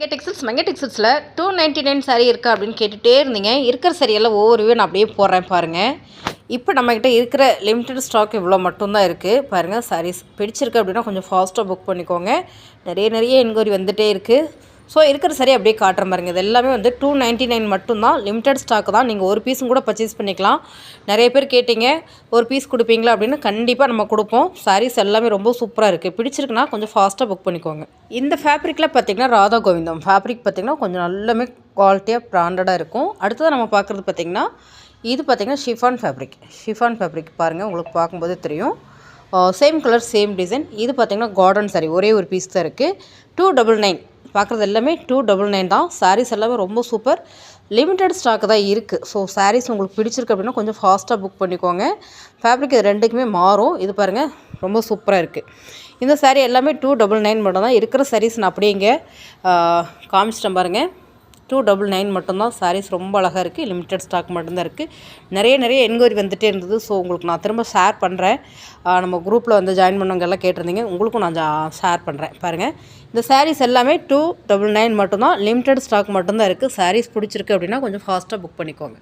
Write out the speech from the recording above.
மங்கை டெக்ஸ்டைல்ஸில் 299 சாரீ இருக்கா அப்படின்னு கேட்டுகிட்டே இருந்தீங்க. இருக்கிற சாரியெல்லாம் ஒவ்வொருவே நான் அப்படியே போடுறேன் பாருங்கள். இப்போ நம்மக்கிட்ட இருக்கிற லிமிட்டட் ஸ்டாக் இவ்வளோ மட்டும்தான் இருக்குது பாருங்கள். சாரீஸ் பிடிச்சிருக்கு அப்படின்னா கொஞ்சம் ஃபாஸ்ட்டாக புக் பண்ணிக்கோங்க. நிறைய என்கொயரி வந்துகிட்டே இருக்குது. ஸோ இருக்கிற சாரி அப்படியே காட்டுற பாருங்க. இது எல்லாமே வந்து 299 மட்டும்தான், லிமிட்டட் ஸ்டாக் தான். நீங்கள் ஒரு பீஸும் கூட பர்ச்சேஸ் பண்ணிக்கலாம். நிறைய பேர் கேட்டிங்க ஒரு பீஸ் கொடுப்பீங்களா அப்படின்னு. கண்டிப்பாக நம்ம கொடுப்போம். சாரீஸ் எல்லாமே ரொம்ப சூப்பராக இருக்குது. பிடிச்சிருக்குன்னா கொஞ்சம் ஃபாஸ்ட்டாக புக் பண்ணிக்கோங்க. இந்த ஃபேப்ரிக்கில் பார்த்திங்கன்னா ராதா கோவிந்தம் ஃபேப்ரிக் பார்த்திங்கன்னா கொஞ்சம் நல்லமே குவாலிட்டியாக ப்ராண்டடாக இருக்கும். அடுத்தது நம்ம பார்க்குறது பார்த்திங்கன்னா இது பார்த்திங்கன்னா ஷிஃபான் ஃபேப்ரிக் பாருங்கள், உங்களுக்கு பார்க்கும்போது தெரியும். Same colour same design. இது பார்த்திங்கன்னா கார்டன் சாரீ, ஒரே ஒரு பீஸ் தான் இருக்குது. 299 பார்க்குறது எல்லாமே 299 தான். சாரீஸ் எல்லாமே ரொம்ப சூப்பர். லிமிட்டட் ஸ்டாக் தான் இருக்குது. ஸோ சாரீஸ் உங்களுக்கு பிடிச்சிருக்கு அப்படின்னா கொஞ்சம் ஃபாஸ்ட்டாக புக் பண்ணிக்கோங்க. ஃபேப்ரிக் இது ரெண்டுக்குமே மாறும். இது பாருங்கள் ரொம்ப சூப்பராக இருக்குது. இந்த சாரீ எல்லாமே 299 மட்டும் தான். இருக்கிற சாரீஸ் நான் அப்படியே இங்கே காமிச்சிட்டேன் பாருங்கள். 299 மட்டும்தான். சாரீஸ் ரொம்ப அழகாக இருக்குது. லிமிட்டட் ஸ்டாக் மட்டும்தான் இருக்குது. நிறைய என்கொயரி வந்துகிட்டே இருந்தது. ஸோ உங்களுக்கு நான் திரும்ப ஷேர் பண்ணுறேன். நம்ம குரூப்பில் வந்து ஜாயின் பண்ணவங்க எல்லாம் கேட்டிருந்தீங்க, உங்களுக்கும் நான் ஷேர் பண்ணுறேன் பாருங்கள். இந்த சாரீஸ் எல்லாமே 299 மட்டும்தான். லிமிட்டட் ஸ்டாக் மட்டும்தான் இருக்குது. சாரீஸ் பிடிச்சிருக்கு அப்படின்னா கொஞ்சம் ஃபாஸ்ட்டாக புக் பண்ணிக்கோங்க.